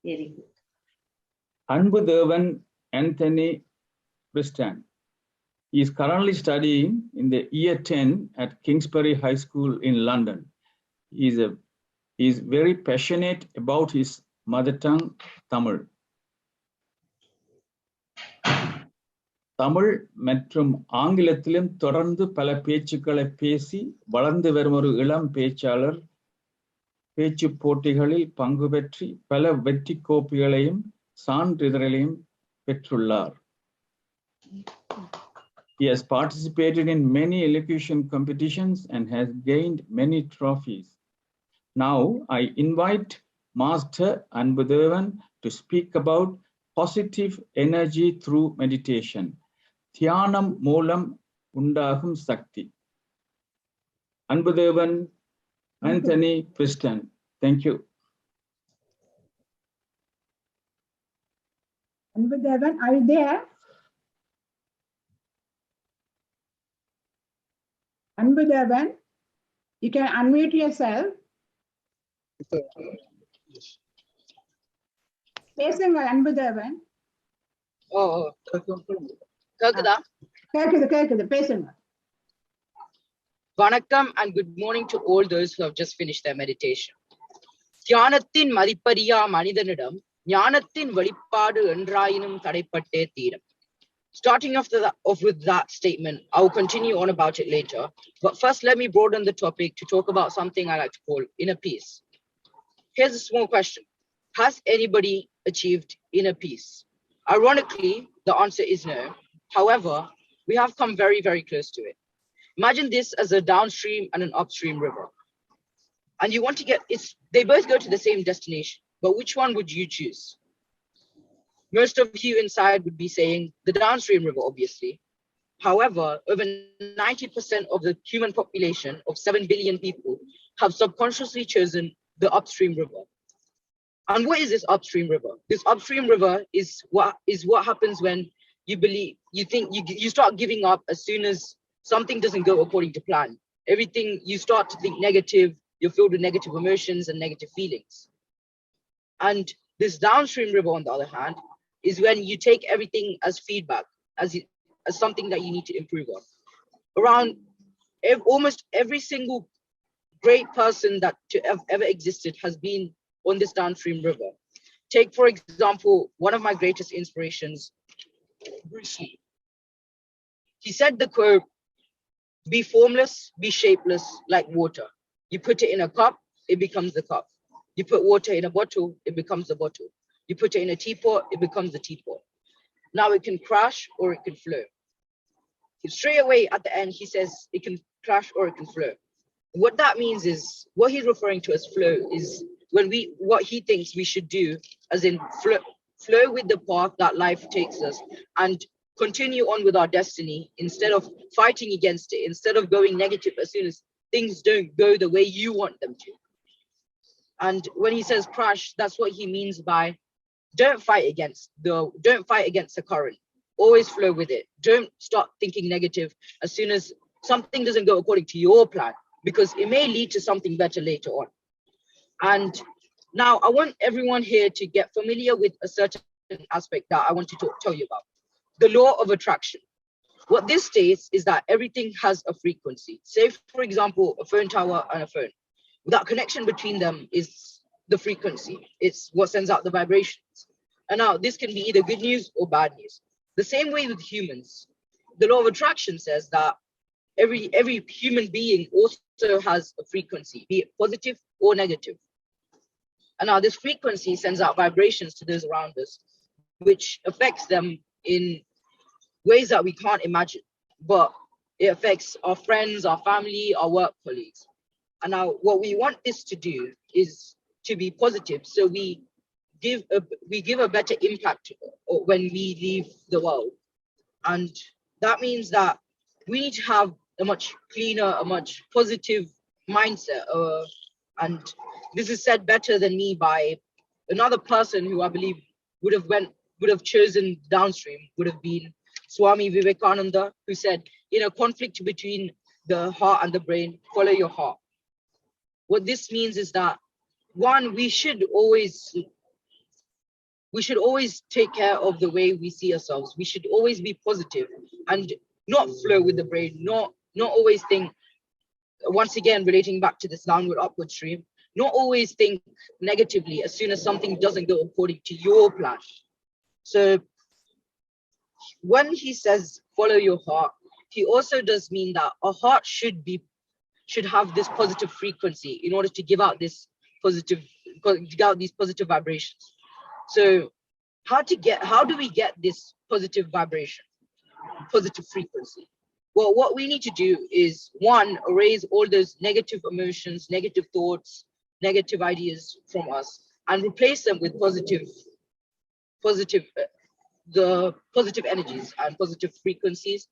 Very good. Anbudevan Anthony Preston. He is currently studying in the year 10 at Kingsbury High School in London. He is very passionate about his mother tongue, Tamil. Tamil மற்றும் ஆங்கிலத்திலும் தொடர்ந்து பல பேச்சுக்களை பேசி வளர்ந்து வரும் ஒரு இளம் பேச்சாளர். பேச்சு போட்டிகளில் பங்கு பெற்றி பல வெற்றி கோப்பைகளையும் சான்றிதழையும் பெற்றுள்ளார். He has participated in many elocution competitions and has gained many trophies. Now I invite Master Anbudevan to speak about positive energy through meditation. தியானம் மூலம் உண்டாகும் சக்தி. Anbudevan Anthony Preston. Thank you. Anbudevan, are you there? Anbudevan, you can unmute yourself. பேசுங்க Anbudevan. கேக்குதா? கேக்குது பேசுங்க. Vanakkam and good morning to all those who have just finished their meditation. தியானத்தின் மதிப்பறியா மனிதனிடம் ஞானத்தின் வெளிப்பாடு என்றாயினும் தடைப்பட்டே தீரும். Starting off with that statement, I will continue on about it later. But first, let me broaden the topic to talk about something I like to call inner peace. Here's a small question. Has anybody achieved inner peace? Ironically, the answer is no. However, we have come very, very close to it. Imagine this as a downstream and an upstream river. And you want to they both go to the same destination, but which one would you choose? Most of you inside would be saying the downstream river, obviously. However, over 90% of the human population of 7 billion people have subconsciously chosen the upstream river. And what is this upstream river? This upstream river is what happens when you start giving up as soon as something doesn't go according to plan. Everything, you start to think negative, you're filled with negative emotions and negative feelings. And this downstream river, on the other hand, is when you take everything as feedback, as something that you need to improve on. Around almost every single great person that to have ever existed has been on this downstream river. Take, for example, one of my greatest inspirations, Bruce Lee. He said the quote, "Be formless, be shapeless like water. You put it in a cup, it becomes the cup. You put water in a bottle, it becomes the bottle. You put it in a teapot, it becomes the teapot. Now it can crash or it can flow." Straight away at the end, he says it can crash or it can flow. What that means is, what he's referring to as flow is what he thinks we should do, as in flow with the path that life takes us and continue on with our destiny instead of fighting against it, instead of going negative as soon as things don't go the way you want them to. And when he says crash, that's what he means by don't fight against the current. Always flow with it. Don't start thinking negative as soon as something doesn't go according to your plan, because it may lead to something better later on. And now I want everyone here to get familiar with a certain aspect that I want to tell you about. The law of attraction. What this states is that everything has a frequency. Say, for example, a phone tower and a phone. That connection between them is the frequency. It's what sends out the vibrations. And now this can be either good news or bad news. The same way with humans. The law of attraction says that every human being also has a frequency, be it positive or negative. And now this frequency sends out vibrations to those around us, which affects them in ways that we can't imagine. But it affects our friends, our family, our work colleagues. And now what we want this to do is to be positive. So we give a better impact when we leave the world. And that means that we need to have a much cleaner, a much positive mindset. And this is said better than me by another person who I believe would have chosen downstream, would have been Swami Vivekananda, who said, in a conflict between the heart and the brain, follow your heart. What this means is that, one, we should always we should always take care of the way we see ourselves. We should always be positive and not flow with the brain, not always think, once again, relating back to this downward upward stream, not always think negatively as soon as something doesn't go according to your plan. So when he says follow your heart, he also does mean that our heart should have this positive frequency in order to give out these positive vibrations. So how do we get this positive vibration, positive frequency? Well, what we need to do is, one, erase all those negative emotions, negative thoughts, negative ideas from us, and replace them with the positive energies and positive frequencies.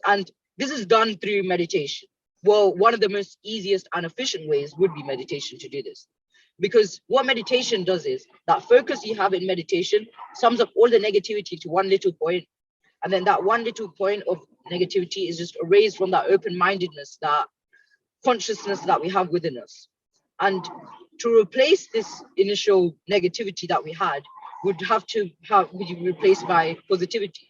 And this is done through meditation. Well, one of the most easiest and efficient ways would be meditation to do this. Because what meditation does is that focus you have in meditation sums up all the negativity to one little point. And then that one little point of negativity is just erased from that open-mindedness, that consciousness that we have within us. And to replace this initial negativity that we had would be replaced by positivity.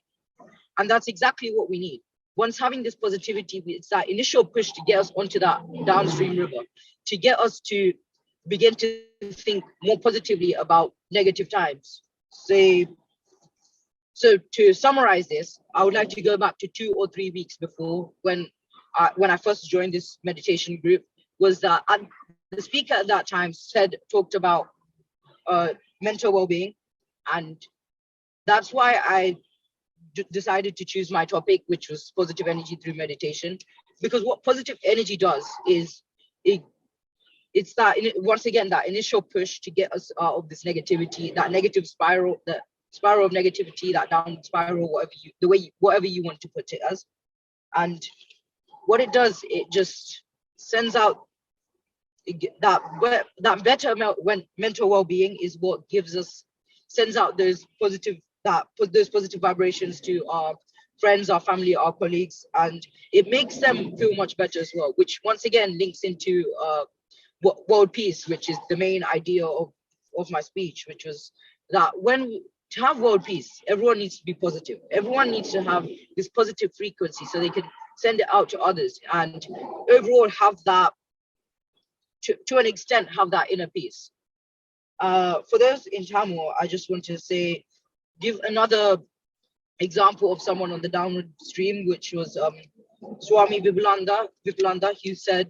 And that's exactly what we need. Once having this positivity, it's that initial push to get us onto that downstream river, to get us to begin to think more positively about negative times. So to summarize this, I would like to go back to 2 or 3 weeks before when I first joined this meditation group. Was that the speaker at that time talked about mental well-being, and that's why I decided to choose my topic, which was positive energy through meditation. Because what positive energy does is it's that, once again, that initial push to get us out of this negativity, that negative spiral, the spiral of negativity, that downward spiral, whatever you want to put it as. And what it does, it just sends out that better mental well-being is what sends out those positive vibrations to our friends, our family, our colleagues, and it makes them feel much better as well, which once again links into world peace, which is the main idea of my speech, which was that to have world peace, everyone needs to be positive. Everyone needs to have this positive frequency so they can send it out to others and overall have that, to an extent, have that inner peace. For those in Tamil, I just want to give another example of someone on the downward stream, which was Swami Vivekananda. He said,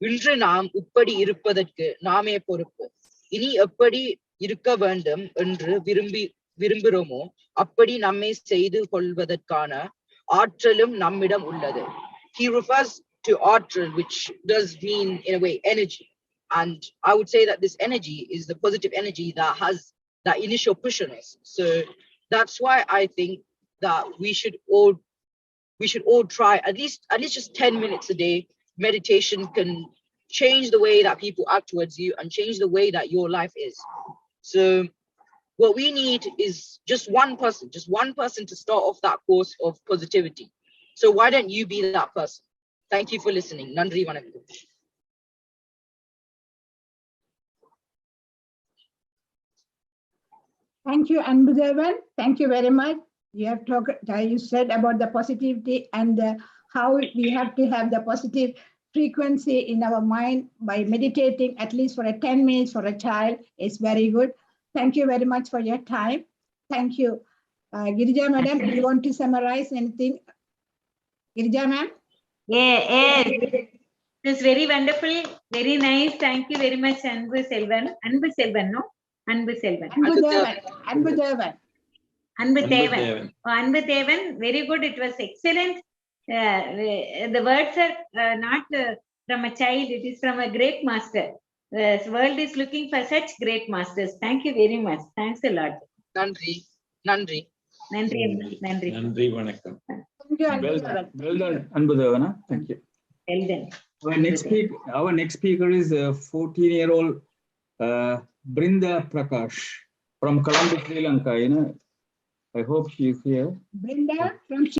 "Inru நாம் இப்படி இருப்பதற்கு நாமே பொறுப்பு. இனி எப்படி இருக்க வேண்டும் என்று விரும்புகிறோமோ அப்படி நம்மை செய்து கொள்வதற்கான ஆற்றலும் நம்மிடம் உள்ளது." He refers to ஆற்றல், which does mean, in a way, energy. And I would say that this energy is the positive energy that has that initial push on us. So that's why I think that we should all try at least just 10 minutes a day. Meditation can change the way that people act towards you and change the way that your life is. So what we need is just one person to start off that course of positivity. So why don't you be that person? Thank you for listening. Nandri Vanakkam. Thank you, Anbudevan. Thank you very much. You said about the positivity and how we have to have the positive frequency in our mind by meditating at least for 10 minutes for a child. It's very good. Thank you very much for your time. Thank you. Girija madam, do you want to summarize anything? Girija ma'am? Yeah. It was very wonderful, very nice. Thank you very much, Anbu Selvan, no? Anbu Selvan. Anbudevan. Oh, Anbu Devan, very good. It was excellent. The words are not from a child, it is from a great master. The world is looking for such great masters. Thank you very much. Thanks a lot. Nandri Vanakkam. Well done, Anbudavana. Thank you. Well done. Our next speaker is a 14-year-old Brinda Prakash from Colombo, Sri Lanka. I hope she is here. Brinda from